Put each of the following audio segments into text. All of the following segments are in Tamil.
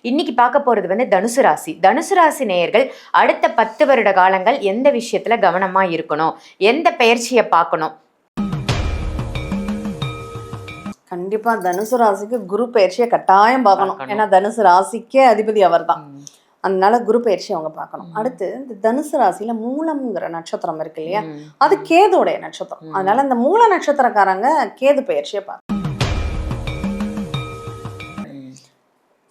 இன்னைக்கு பார்க்க போறது வந்து தனுசு ராசி. தனுசு ராசி நேயர்கள் அடுத்த 10 வருட காலங்கள் எந்த விஷயத்துல கவனமா இருக்கணும், எந்த பெயர்ச்சியை பார்க்கணும்? கண்டிப்பா தனுசு ராசிக்கு குரு பயிற்சியை கட்டாயம் பார்க்கணும். ஏன்னா தனுசு ராசிக்கே அதிபதி அவர் தான். அதனால குரு பயிற்சி அவங்க பார்க்கணும். அடுத்து இந்த தனுசு ராசியில மூலம்ங்கிற நட்சத்திரம் இருக்கு இல்லையா, அது கேதுடைய நட்சத்திரம். அதனால இந்த மூல நட்சத்திரக்காரங்க கேது பயிற்சியை பார்க்கணும்.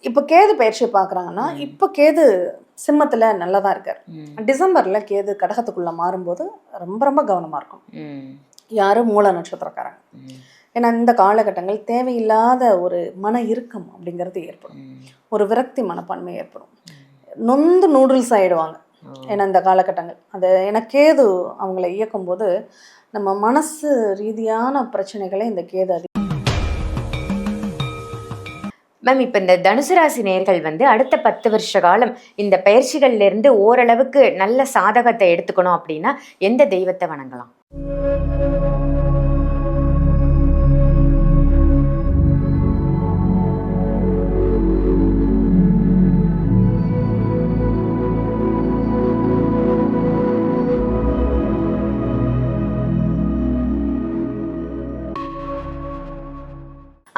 இப்ப கேது பயிற்சியை பாக்குறாங்கன்னா, இப்ப கேது சிம்மத்துல நல்லதா இருக்காரு. டிசம்பர்ல கேது கடகத்துக்குள்ள மாறும்போது ரொம்ப ரொம்ப கவனமா இருக்கும். யாரு மூல நட்சத்திரக்காரங்க. ஏன்னா இந்த காலகட்டங்கள் தேவையில்லாத ஒரு மன இறுக்கம் அப்படிங்கிறது ஏற்படும். ஒரு விரக்தி மனப்பான்மை ஏற்படும். நொந்து நூடுல்ஸ் ஆயிடுவாங்க. ஏன்னா இந்த காலகட்டங்கள் அது கேது அவங்களை இயக்கும் போது நம்ம மனசு ரீதியான பிரச்சனைகளை இந்த கேது மேம், இப்போ இந்த தனுசு ராசி நேயர்கள் வந்து அடுத்த 10 வருஷ காலம் இந்த பயிற்சிகள்ல இருந்து ஓரளவுக்கு நல்ல சாதகத்தை எடுத்துக்கணும் அப்படின்னா எந்த தெய்வத்தை வணங்கலாம்?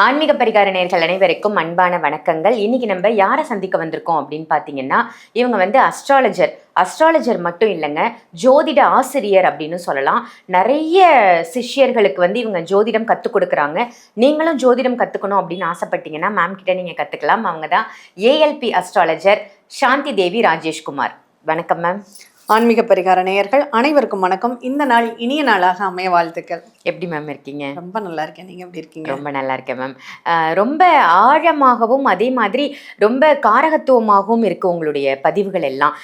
ஆன்மீக பரிகார நேயர்கள் அனைவருக்கும் அன்பான வணக்கங்கள். இன்னைக்கு நம்ம யாரை சந்திக்க வந்திருக்கோம் அப்படின்னு பார்த்தீங்கன்னா, இவங்க வந்து அஸ்ட்ராலஜர் மட்டும் இல்லைங்க, ஜோதிட ஆசிரியர் அப்படின்னு சொல்லலாம். நிறைய சிஷ்யர்களுக்கு வந்து இவங்க ஜோதிடம் கற்றுக் கொடுக்குறாங்க. நீங்களும் ஜோதிடம் கற்றுக்கணும் அப்படின்னு ஆசைப்பட்டீங்கன்னா மேம் கிட்ட நீங்கள் கற்றுக்கலாம். அவங்க தான் ஏஎல்பி அஸ்ட்ராலஜர் சாந்தி தேவி ராஜேஷ்குமார். வணக்கம் மேம். ஆன்மீக பரிகார நேயர்கள் அனைவருக்கும் வணக்கம். இந்த நாள் இனிய நாளாக அமைய வாழ்த்துக்கள். எப்படி மேம் இருக்கீங்க? ரொம்ப நல்லா இருக்கேன். நீங்க எப்படி இருக்கீங்க? ரொம்ப நல்லா இருக்கேன் மேம். ரொம்ப ஆழமாகவும் அதே மாதிரி ரொம்ப காரகத்துவமாகவும் இருக்கு உங்களுடைய பதிவுகள் எல்லாம்.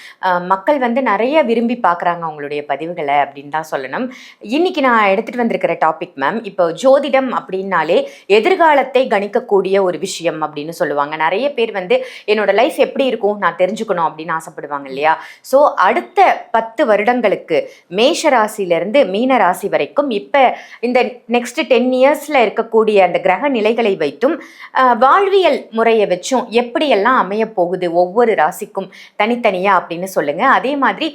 மக்கள் வந்து நிறைய விரும்பி பார்க்குறாங்க உங்களுடைய பதிவுகளை அப்படின்னு தான் சொல்லணும். இன்னைக்கு நான் எடுத்துட்டு வந்திருக்கிற டாபிக் மேம், இப்போ ஜோதிடம் அப்படின்னாலே எதிர்காலத்தை கணிக்கக்கூடிய ஒரு விஷயம் அப்படின்னு சொல்லுவாங்க. நிறைய பேர் வந்து என்னோட லைஃப் எப்படி இருக்கும் நான் தெரிஞ்சுக்கணும் அப்படின்னு ஆசைப்படுவாங்க இல்லையா? ஸோ அடுத்த 10 வருடங்களுக்கு மேஷ ராசியிலிருந்து மீன ராசி வரைக்கும் இப்ப இந்த நெக்ஸ்ட் 10 இயர்ஸ்ல இருக்கக்கூடிய அந்த கிரக நிலைகளை வைத்தும் வாழ்வியல் முறையை வச்சும் எப்படியெல்லாம் அமைய போகுது ஒவ்வொரு ராசிக்கும் தனித்தனியா அப்படின்னு சொல்லுங்க. அதே மாதிரி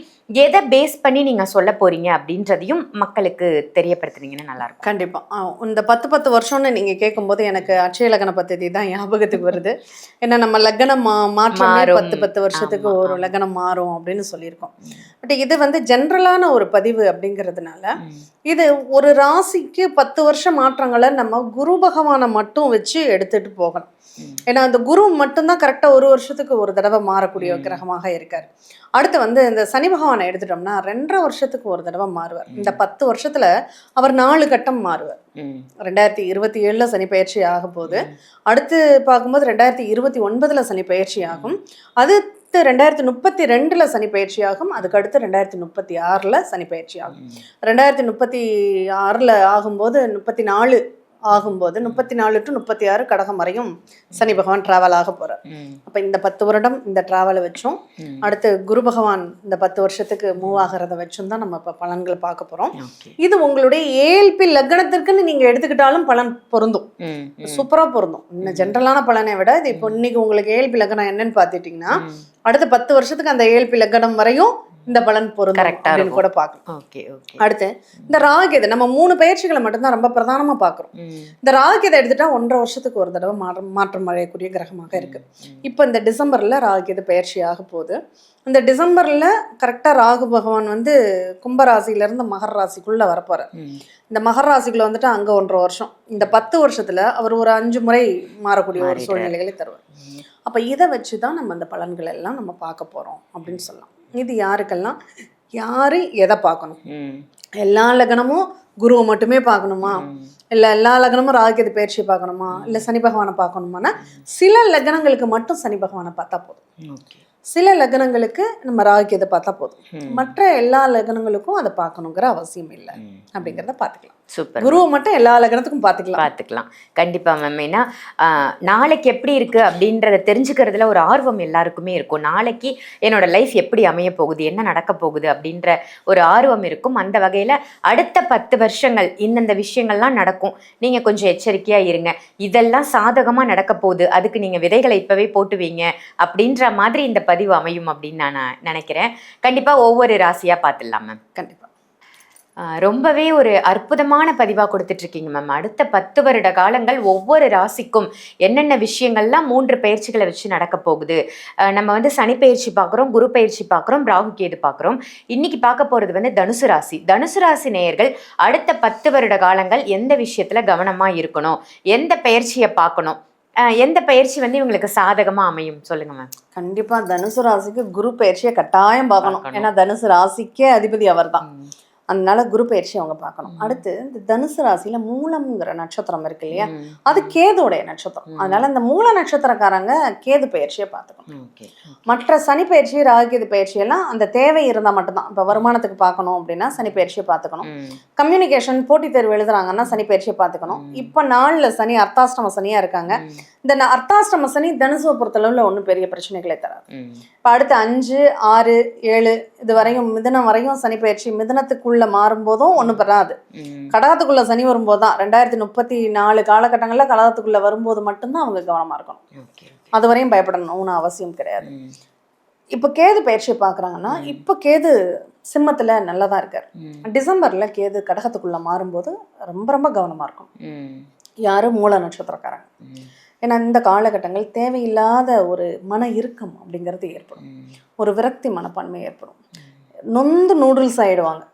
எதை பேஸ் பண்ணி நீங்க சொல்ல போறீங்க அப்படின்றதையும் மக்களுக்கு தெரியப்படுத்துனீங்கன்னா நல்லா இருக்கும். கண்டிப்பா. இந்த 10 வருஷம்னு நீங்க கேட்கும்போது எனக்கு அட்சய லக்ன பദ്ധதி தான் ஞாபகத்துக்கு வருது. ஏன்னா நம்ம லக்னம் மாற்றமே 10 வருஷத்துக்கு ஒரு லக்னம் மாறும் அப்படின்னு சொல்லியிருக்கோம். பட் இது வந்து ஜென்ரலான ஒரு பதிவு அப்படிங்கிறதுனால இது ஒரு ராசிக்கு 10 வருஷம் மாற்றங்களை நம்ம குரு பகவானை மட்டும் வச்சு எடுத்துட்டு போகணும். ஏன்னா அந்த குரு மட்டும்தான் கரெக்டா ஒரு வருஷத்துக்கு ஒரு தடவை மாறக்கூடிய கிரகமாக இருக்காரு. அடுத்து வந்து இந்த சனி பகவானை எடுத்துட்டோம்னா 2.5 வருஷத்துக்கு ஒரு தடவை மாறுவார். இந்த 10 வருஷத்துல அவர் 4 கட்டம் மாறுவார். 2027ல சனி பயிற்சி ஆகும் போது, அடுத்து பார்க்கும்போது 2029ல சனி பயிற்சி ஆகும், அது 2032ல சனி பயிற்சி ஆகும், அதுக்கு அடுத்து 2036ல சனி பயிற்சி ஆகும். 2036ல ஆகும்போது 34 ஆகும்போது 34 to 36 கடகம் வரையும் சனி பகவான் டிராவல் ஆக போறார். அப்ப இந்த 10 வருடம் இந்த டிராவலை வச்சும் அடுத்து குரு பகவான் இந்த 10 வருஷத்துக்கு மூவ் ஆகிறத வச்சும் தான் நம்ம இப்ப பலன்களை பார்க்க போறோம். இது உங்களுடைய ஏஎல்பி லக்னத்திற்குன்னு நீங்க எடுத்துக்கிட்டாலும் பலன் பொருந்தும், சூப்பரா பொருந்தும். இன்னும் ஜென்ரலான பலனை விட இது இப்போ இன்னைக்கு உங்களுக்கு ஏஎல்பி லக்னம் என்னன்னு பாத்துட்டீங்கன்னா அடுத்த 10 வருஷத்துக்கு அந்த ஏஎல்பி லக்னம் வரையும் இந்த பலன் பொருந்தும் கூட பார்க்கலாம். அடுத்து இந்த ராகுகேது நம்ம 3 பயிற்சிகளை மட்டும்தான் ரொம்ப பிரதானமா பார்க்கிறோம். இந்த ராகுகேதை எடுத்துட்டா 1.5 வருஷத்துக்கு ஒரு தடவை மாற்றம் அடையக்கூடிய கிரகமாக இருக்கு. இப்போ இந்த டிசம்பர்ல ராகுகேது பயிற்சி ஆக போகுது. இந்த டிசம்பர்ல கரெக்டா ராகு பகவான் வந்து கும்பராசில இருந்து மகர ராசிக்குள்ள வரப்போறார். இந்த மகர ராசிக்குள்ள வந்துட்டு அங்க 1.5 வருஷம், இந்த 10 வருஷத்துல அவர் ஒரு 5 முறை மாறக்கூடிய ஒரு சூழ்நிலைகளை தருவார். அப்ப இதை வச்சுதான் நம்ம அந்த பலன்கள் எல்லாம் நம்ம பார்க்க போறோம் அப்படின்னு சொல்லலாம். இது யாருக்கெல்லாம் யாரு எதை பார்க்கணும்? எல்லா லக்னமும் குருவை மட்டுமே பார்க்கணுமா, இல்லை எல்லா லக்னமும் ராகுகேது பயிற்சியை பார்க்கணுமா, இல்லை சனி பகவானை பார்க்கணுமானா சில லக்னங்களுக்கு மட்டும் சனி பகவானை பார்த்தா போதும், சில லக்னங்களுக்கு நம்ம ராகுகேதை பார்த்தா போதும், மற்ற எல்லா லக்னங்களுக்கும் அதை பார்க்கணுங்கிற அவசியம் இல்லை அப்படிங்கிறத பார்த்துக்கலாம். சூப்பர். குருவை மட்டும் எல்லா லக்னத்துக்கும் பார்த்துக்கலாம். கண்டிப்பா மேம். ஏன்னா நாளைக்கு எப்படி இருக்கு அப்படின்றத தெரிஞ்சுக்கிறதுல ஒரு ஆர்வம் எல்லாருக்குமே இருக்கும். நாளைக்கு என்னோட லைஃப் எப்படி அமைய போகுது, என்ன நடக்க போகுது அப்படின்ற ஒரு ஆர்வம் இருக்கும். அந்த வகையில அடுத்த 10 வருஷங்கள் இந்தந்த விஷயங்கள்லாம் நடக்கும், நீங்க கொஞ்சம் எச்சரிக்கையா இருங்க, இதெல்லாம் சாதகமா நடக்க போகுது, அதுக்கு நீங்க விதைகளை இப்பவே போட்டு வைங்க அப்படின்ற மாதிரி இந்த பதிவு அமையும் அப்படின்னு நான் நினைக்கிறேன். கண்டிப்பா ஒவ்வொரு ராசியா பார்த்துடலாம் மேம். கண்டிப்பா. ரொம்பவே ஒரு அற்புதமான பதிவாக கொடுத்துட்ருக்கீங்க மேம். அடுத்த 10 வருட காலங்கள் ஒவ்வொரு ராசிக்கும் என்னென்ன விஷயங்கள்லாம் 3 பயிற்சிகளை வச்சு நடக்க போகுது. நம்ம வந்து சனி பயிற்சி பார்க்குறோம், குரு பயிற்சி பார்க்குறோம், ராகு கேது பார்க்குறோம். இன்னைக்கு பார்க்க போகிறது வந்து தனுசு ராசி. தனுசு ராசி நேயர்கள் அடுத்த 10 வருட காலங்கள் எந்த விஷயத்தில் கவனமாக இருக்கணும், எந்த பயிற்சியை பார்க்கணும், எந்த பயிற்சி வந்து இவங்களுக்கு சாதகமா அமையும் சொல்லுங்க மேம். கண்டிப்பா தனுசு ராசிக்கு குரு பயிற்சியை கட்டாயம் பார்க்கணும். ஏன்னா தனுசு ராசிக்கே அதிபதி அவர் தான். அதனால குரு பயிற்சி அவங்க பார்க்கணும். அடுத்து இந்த தனுசு ராசியில மூலம்ங்கிற நட்சத்திரம் இருக்கு இல்லையா, அது கேதுடைய நட்சத்திரம். அதனால இந்த மூல நட்சத்திரக்காரங்க கேது பயிற்சியை பார்த்துக்கணும். மற்ற சனி பயிற்சி, ராகுகேது பயிற்சி எல்லாம் அந்த தேவை இருந்தா மட்டும்தான். இப்ப வருமானத்துக்கு பார்க்கணும் அப்படின்னா சனி பயிற்சியை பார்த்துக்கணும். கம்யூனிகேஷன் போட்டி தேர்வு எழுதுறாங்கன்னா சனி பயிற்சியை பார்த்துக்கணும். இப்ப நாள்ல சனி அர்த்தாஷ்டம சனியா இருக்காங்க. இந்த அர்த்தாஷ்டம சனி தனுசுவை பொறுத்தளவுல ஒன்றும் பெரிய பிரச்சனைகளை தராது. இப்போ அடுத்து 5, 6, 7 இது வரையும் மிதுனம் வரையும் சனி பயிற்சி மிதுனத்துக்குள்ள மாறும்போதும் ஒன்றும் பெறாது. கடகத்துக்குள்ள சனி வரும்போது தான் 2034 காலகட்டங்கள்ல கடகத்துக்குள்ள வரும்போது மட்டும்தான் அவங்க கவனமா இருக்கணும். அது வரையும் பயப்படணும்னு அவசியம் கிடையாது. இப்போ கேது பயிற்சியை பார்க்குறாங்கன்னா இப்போ கேது சிம்மத்துல நல்லதா இருக்காரு. டிசம்பர்ல கேது கடகத்துக்குள்ள மாறும்போது ரொம்ப ரொம்ப கவனமா இருக்கும். யாரு மூல நட்சத்திரக்காரங்க. ஏன்னா இந்த காலகட்டங்கள் தேவையில்லாத ஒரு மன இறுக்கம் அப்படிங்கிறது ஏற்படும். ஒரு விரக்தி மனப்பான்மை ஏற்படும். நொந்து நூடுல்ஸ் ஆயிடுவாங்க.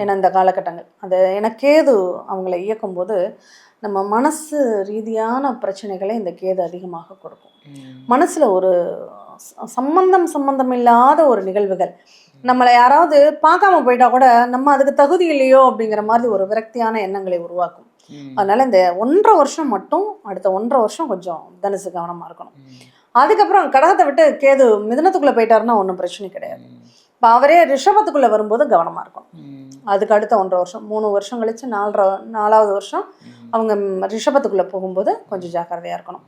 ஏன்னா இந்த காலகட்டங்கள் அது ஏன்னா கேது அவங்கள இயக்கும் போது நம்ம மனசு ரீதியான பிரச்சனைகளை இந்த கேது அதிகமாக கொடுக்கும். மனசுல ஒரு சம்பந்தம் இல்லாத ஒரு நிகழ்வுகள், நம்மளை யாராவது பார்க்காம போயிட்டா கூட நம்ம அதுக்கு தகுதி இல்லையோ அப்படிங்கிற மாதிரி ஒரு விரக்தியான எண்ணங்களை உருவாக்கும். அதனால இந்த 1.5 வருஷம் மட்டும், அடுத்த 1.5 வருஷம் கொஞ்சம் தனுசு கவனமா இருக்கணும். அதுக்கப்புறம் கடகத்தை விட்டு கேது மிதுனத்துக்குள்ள போயிட்டாருன்னா ஒன்றும் பிரச்சனை கிடையாது. இப்போ அவரே ரிஷபத்துக்குள்ள வரும்போது கவனமா இருக்கணும். அதுக்கு அடுத்த 1.5 வருஷம், 3 வருஷம் கழிச்சு 4வது வருஷம் அவங்க ரிஷபத்துக்குள்ள போகும்போது கொஞ்சம் ஜாக்கிரதையா இருக்கணும்.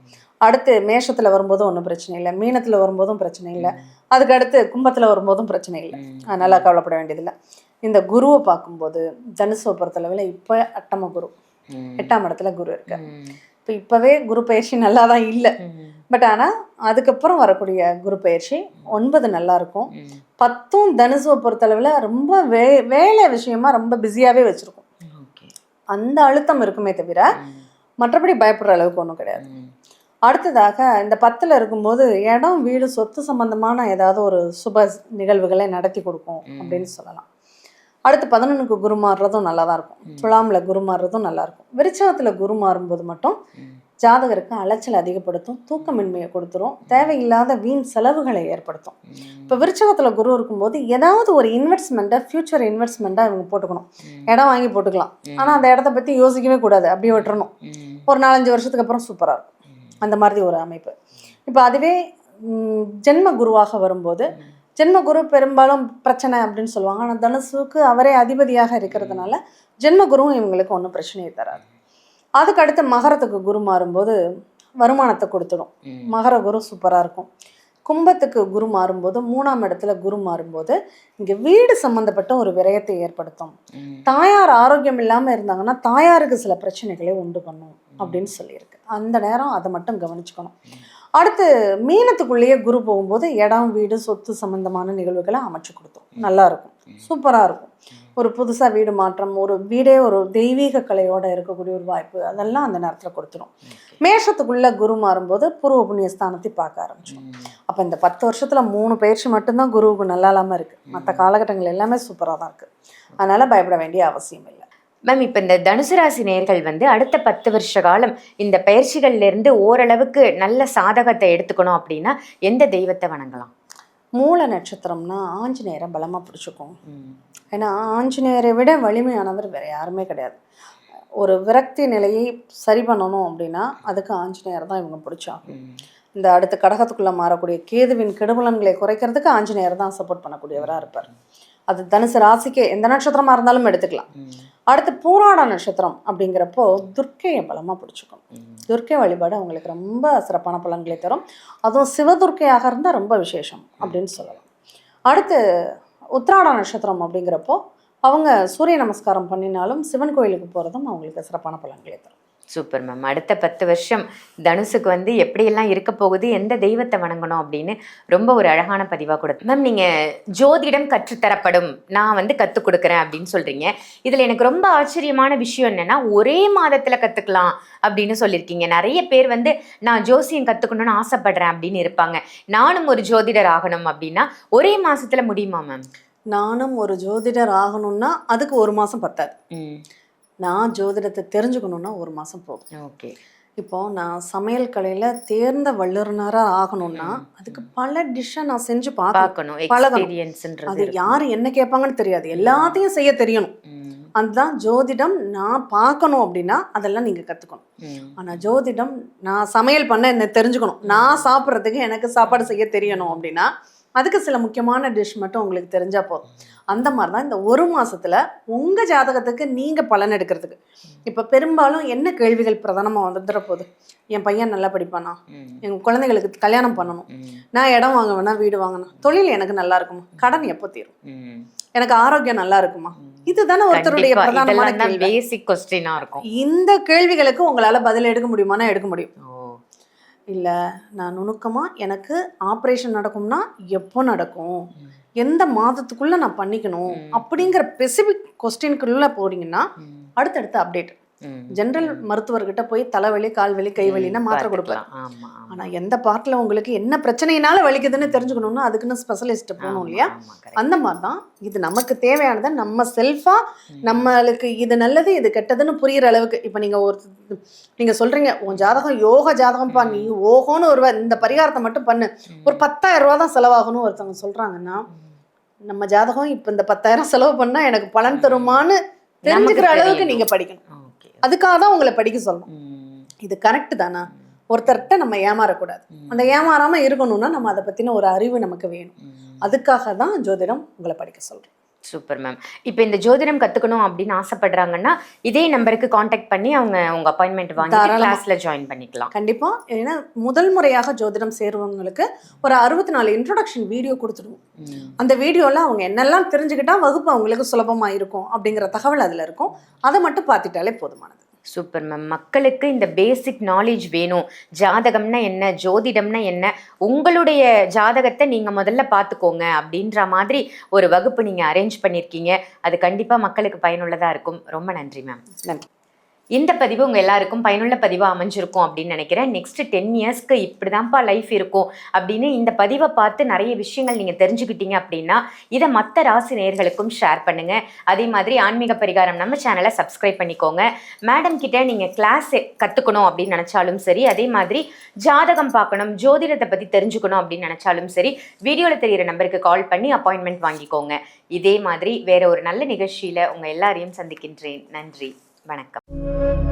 அடுத்து மேஷத்துல வரும்போதும் ஒன்றும் பிரச்சனை இல்லை, மீனத்துல வரும்போதும் பிரச்சனை இல்லை, அதுக்கு அடுத்து கும்பத்துல வரும்போதும் பிரச்சனை இல்லை. அதனால கவலைப்பட வேண்டியதில்லை. இந்த குருவை பார்க்கும்போது தனுசுவை பொறுத்தளவில் இப்போ அட்டம குரு 8ஆம் இடத்துல குரு இருக்கு. இப்போ இப்பவே குரு பயிற்சி நல்லா தான் இல்லை. பட் ஆனால் அதுக்கப்புறம் வரக்கூடிய குரு பயிற்சி 9 நல்லா இருக்கும். 10 தனுசுவை பொறுத்தளவில் ரொம்ப வேலை விஷயமா ரொம்ப பிஸியாகவே வச்சுருக்கும். அந்த அழுத்தம் இருக்குமே தவிர மற்றபடி பயப்படுற அளவுக்கு ஒன்றும் கிடையாது. அடுத்ததாக இந்த 10ல் இருக்கும்போது இடம், வீடு, சொத்து சம்பந்தமான ஏதாவது ஒரு சுப நிகழ்வுகளை நடத்தி கொடுக்கும் அப்படின்னு சொல்லலாம். அடுத்து 11க்கு குரு மாறுறதும் நல்லா தான் இருக்கும். துலாமில் குரு மாறுறதும் நல்லா இருக்கும். விருச்சகத்தில் குரு மாறும்போது மட்டும் ஜாதகருக்கு அலைச்சல் அதிகப்படுத்தும், தூக்கமின்மையை கொடுத்துரும், தேவையில்லாத வீண் செலவுகளை ஏற்படுத்தும். இப்போ விருச்சகத்தில் குரு இருக்கும்போது ஏதாவது ஒரு இன்வெஸ்ட்மெண்ட்டை, ஃபியூச்சர் இன்வெஸ்ட்மெண்ட்டாக இவங்க போட்டுக்கணும். இடம் வாங்கி போட்டுக்கலாம், ஆனால் அந்த இடத்த பற்றி யோசிக்கவே கூடாது, அப்படியே விட்டுறணும். ஒரு 4-5 வருஷத்துக்கு அப்புறம் சூப்பராக இருக்கும். அந்த மாதிரி ஒரு அமைப்பு. இப்போ அதுவே ஜென்ம குருவாக வரும்போது, ஜென்ம குரு பெரும்பாலும் பிரச்சனை அப்படின்னு சொல்லுவாங்க. ஆனால் தனுசுக்கு அவரே அதிபதியாக இருக்கிறதுனால ஜென்ம குருவும் இவங்களுக்கு ஒன்றும் பிரச்சனையை தராது. அதுக்கு அடுத்து மகரத்துக்கு குரு மாறும்போது வருமானத்தை கொடுத்துடும். மகர குரு சூப்பராக இருக்கும். கும்பத்துக்கு குரு மாறும்போது, 3ஆம் இடத்துல குரு மாறும்போது இங்கே வீடு சம்மந்தப்பட்ட ஒரு விரயத்தை ஏற்படுத்தும். தாயார் ஆரோக்கியம் இல்லாமல் இருந்தாங்கன்னா தாயாருக்கு சில பிரச்சனைகளை உண்டு பண்ணும் அப்படின்னு சொல்லியிருக்கு. அந்த நேரம் அதை மட்டும் கவனிச்சுக்கணும். அடுத்து மீனத்துக்குள்ளேயே குரு போகும்போது இடம், வீடு, சொத்து சம்பந்தமான நிகழ்வுகளை அமைச்சு கொடுத்தோம். நல்லா இருக்கும், சூப்பராக இருக்கும். ஒரு புதுசாக வீடு மாற்றம், ஒரு வீடே ஒரு தெய்வீக கலையோடு இருக்கக்கூடிய ஒரு வாய்ப்பு, அதெல்லாம் அந்த நேரத்தில் கொடுத்துரும். மேஷத்துக்குள்ளே குரு மாறும்போது பூர்வ புண்ணிய ஸ்தானத்தை பார்க்க ஆரம்பிச்சோம். அப்போ இந்த 10 வருஷத்தில் 3 பயிற்சி மட்டும்தான் குருவுக்கு நல்லா இல்லாமல் இருக்குது. மற்ற காலகட்டங்கள் எல்லாமே சூப்பராக தான் இருக்குது. அதனால் பயப்பட வேண்டிய அவசியம் இல்லை. மேம், இப்போ இந்த தனுசு ராசி நேயர்கள் வந்து அடுத்த 10 வருஷ காலம் இந்த பயிற்சிகள்லேருந்து ஓரளவுக்கு நல்ல சாதகத்தை எடுத்துக்கணும் அப்படின்னா எந்த தெய்வத்தை வணங்கலாம்? மூல நட்சத்திரம்னா ஆஞ்சநேயரை பலமாக பிடிச்சிக்கும். ஏன்னா ஆஞ்சநேயரை விட வலிமையானவர் வேறு யாருமே கிடையாது. ஒரு விரக்தி நிலையை சரி பண்ணணும் அப்படின்னா அதுக்கு ஆஞ்சநேயர் தான் இவங்க பிடிச்சாகும். இந்த அடுத்த கடகத்துக்குள்ளே மாறக்கூடிய கேதுவின் கெடுபலன்களை குறைக்கிறதுக்கு ஆஞ்சநேயர் தான் சப்போர்ட் பண்ணக்கூடியவராக இருப்பார். அது தனுசு ராசிக்கு எந்த நட்சத்திரமா இருந்தாலும் எடுத்துக்கலாம். அடுத்து பூராட நட்சத்திரம் அப்படிங்கிறப்போ துர்க்கையை பலமாக பிடிச்சிக்கணும். துர்க்கை வழிபாடு அவங்களுக்கு ரொம்ப சிறப்பான பலன்களை தரும். அதுவும் சிவதுர்க்கையாக இருந்தால் ரொம்ப விசேஷம் அப்படின்னு சொல்லலாம். அடுத்து உத்திராட நட்சத்திரம் அப்படிங்கிறப்போ அவங்க சூரிய நமஸ்காரம் பண்ணினாலும் சிவன் கோயிலுக்கு போகிறதும் அவங்களுக்கு சிறப்பான பலன்களை தரும். Super ma'am. அடுத்த 10 வருஷம் தனுசுக்கு வந்து எப்படியெல்லாம் இருக்க போகுது, எந்த தெய்வத்தை வணங்கணும் அப்படின்னு ரொம்ப ஒரு அழகான பதிவாக கொடுத்து மேம். நீங்கள் ஜோதிடம் கற்றுத்தரப்படும், நான் வந்து கற்றுக் கொடுக்குறேன் அப்படின்னு சொல்கிறீங்க. இதில் எனக்கு ரொம்ப ஆச்சரியமான விஷயம் என்னென்னா, ஒரே மாதத்தில் கற்றுக்கலாம் அப்படின்னு சொல்லியிருக்கீங்க. நிறைய பேர் வந்து நான் ஜோசியம் கற்றுக்கணும்னு ஆசைப்படுறேன் அப்படின்னு இருப்பாங்க. நானும் ஒரு ஜோதிடர் ஆகணும் அப்படின்னா ஒரே மாதத்தில் முடியுமா மேம்? நானும் ஒரு ஜோதிடர் ஆகணும்னா அதுக்கு 1 மாதம் பத்தாது. நான் ஜோதிடத்தை தெரிஞ்சுக்கணுன்னா 1 மாதம் போகும். ஓகே. இப்போ நான் சமையல் கலையில் தேர்ந்த வல்லுநராக ஆகணும்னா அதுக்கு பல டிஷ்ஷை நான் செஞ்சு பார்க்கணும், பழகணும். அது யார் என்ன கேட்பாங்கன்னு தெரியாது, எல்லாத்தையும் செய்ய தெரியணும். அதுதான் ஜோதிடம். நான் பார்க்கணும் அப்படின்னா அதெல்லாம் நீங்கள் கற்றுக்கணும். ஆனால் ஜோதிடம் நான் சமையல் பண்ண என்ன தெரிஞ்சுக்கணும், நான் சாப்பிட்றதுக்கு எனக்கு சாப்பாடு செய்ய தெரியணும் அப்படின்னா அதுக்கு சில முக்கியமான டிஷ் மட்டும் உங்களுக்கு தெரிஞ்சால் போதும். அந்த மாதிரி தான் இந்த 1 மாதத்தில் உங்கள் ஜாதகத்துக்கு நீங்கள் பலன் எடுக்கிறதுக்கு. இப்போ பெரும்பாலும் என்ன கேள்விகள் பிரதானமாக வந்துடுற போகுது, என் பையன் நல்லா படிப்பானா, எங்கள் குழந்தைகளுக்கு கல்யாணம் பண்ணணும், நான் இடம் வாங்க வேணா, வீடு வாங்கணும், தொழில் எனக்கு நல்லா இருக்குமா, கடன் எப்போ தீரும், எனக்கு ஆரோக்கியம் நல்லா இருக்குமா, இதுதானே ஒருத்தருடைய பிரதானமான கேள்வி. பேசிக் கொஸ்டினா இருக்கும். இந்த கேள்விகளுக்கு உங்களால் பதில் எடுக்க முடியுமானா எடுக்க முடியும். இல்லை நான் நுணுக்கமாக எனக்கு ஆப்ரேஷன் நடக்கும்னா எப்போ நடக்கும், எந்த மாதத்துக்குள்ள நான் பண்ணிக்கணும் அப்படிங்கிற ஸ்பெசிபிக் கொஸ்டினுக்குள்ள போறீங்கன்னா அடுத்தடுத்த அப்டேட். ஜென்ரல் மருத்துவர்கிட்ட போய் தலைவலி, கால்வலி, கைவலின்னா மாத்திரை கொடுப்பேன். ஆனா எந்த பார்ட்ல உங்களுக்கு என்ன பிரச்சனையினால வலிக்குதுன்னு தெரிஞ்சுக்கணும்னா அதுக்குன்னு ஸ்பெஷலிஸ்ட் போகணும் இல்லையா? அந்த மாதிரிதான் இது நமக்கு தேவையானதை நம்ம செல்ஃபா நம்மளுக்கு இது நல்லது இது கெட்டதுன்னு புரியுற அளவுக்கு. இப்ப நீங்க சொல்றீங்க உன் ஜாதகம் யோக ஜாதகம்ப்பா, நீ ஓகோன்னு இந்த பரிகாரத்தை மட்டும் பண்ணு, ஒரு 10,000 ரூபா தான் செலவாகணும் ஒருத்தவங்க சொல்றாங்கன்னா, நம்ம ஜாதகம் இப்ப இந்த 10,000 செலவு பண்ணா எனக்கு பலன் தருமான்னு தெரிஞ்சுக்கிற அளவுக்கு நீங்க படிக்கணும். அதுக்காக தான் உங்களை படிக்க சொல்லணும். இது கரெக்ட் தானா? ஒருத்தர்கிட்ட நம்ம ஏமாறக்கூடாது. அந்த ஏமாறாம இருக்கணும்னா நம்ம அதை பத்தின ஒரு அறிவு நமக்கு வேணும். அதுக்காக தான் ஜோதிடம் உங்களை படிக்க சொல்றேன். Super ma'am. இப்போ இந்த ஜோதிடம் கத்துக்கணும் அப்படின்னு ஆசைப்படுறாங்கன்னா இதே நம்பருக்கு காண்டாக்ட் பண்ணி அவங்க உங்க அப்பாயின்மெண்ட் வாங்கி கிளாஸ்ல ஜாயின் பண்ணிக்கலாம். கண்டிப்பா. ஏன்னா முதல் முறையாக ஜோதிடம் சேருவவங்களுக்கு ஒரு 64 இன்ட்ரோடக்ஷன் வீடியோ கொடுத்துடுவோம். அந்த வீடியோல அவங்க என்னெல்லாம் தெரிஞ்சுக்கிட்டா வகுப்பு அவங்களுக்கு சுலபமா இருக்கும் அப்படிங்கிற தகவல் அதுல இருக்கும். அதை மட்டும் பார்த்துட்டாலே போதுமானது. Super ma'am. மக்களுக்கு இந்த பேசிக் நாலேஜ் வேணும். ஜாதகம்னா என்ன, ஜோதிடம்னா என்ன, உங்களுடைய ஜாதகத்தை நீங்கள் முதல்ல பார்த்துக்கோங்க அப்படின்ற மாதிரி ஒரு வகுப்பு நீங்கள் அரேஞ்ச் பண்ணியிருக்கீங்க. அது கண்டிப்பாக மக்களுக்கு பயனுள்ளதாக இருக்கும். ரொம்ப நன்றி மேம். நன்றி. இந்த பதிவு உங்கள் எல்லாருக்கும் பயனுள்ள பதிவாக அமைஞ்சிருக்கும் அப்படின்னு நினைக்கிறேன். நெக்ஸ்ட் 10 இயர்ஸ்க்கு இப்படிதான்ப்பா லைஃப் இருக்கும் அப்படின்னு இந்த பதிவை பார்த்து நிறைய விஷயங்கள் நீங்கள் தெரிஞ்சுக்கிட்டீங்க அப்படின்னா இதை மற்ற ராசி நேயர்களுக்கும் ஷேர் பண்ணுங்கள். அதே மாதிரி ஆன்மீக பரிகாரம் நம்ம சேனலை சப்ஸ்கிரைப் பண்ணிக்கோங்க. மேடம் கிட்ட நீங்கள் கிளாஸ் கற்றுக்கணும் அப்படின்னு நினச்சாலும் சரி, அதே மாதிரி ஜாதகம் பார்க்கணும், ஜோதிடத்தை பற்றி தெரிஞ்சுக்கணும் அப்படின்னு நினச்சாலும் சரி, வீடியோவில் தெரிகிற நம்பருக்கு கால் பண்ணி அப்பாயின்மெண்ட் வாங்கிக்கோங்க. இதே மாதிரி வேற ஒரு நல்ல நிகழ்ச்சியில் உங்கள் எல்லாரையும் சந்திக்கின்றேன். நன்றி, வணக்கம்.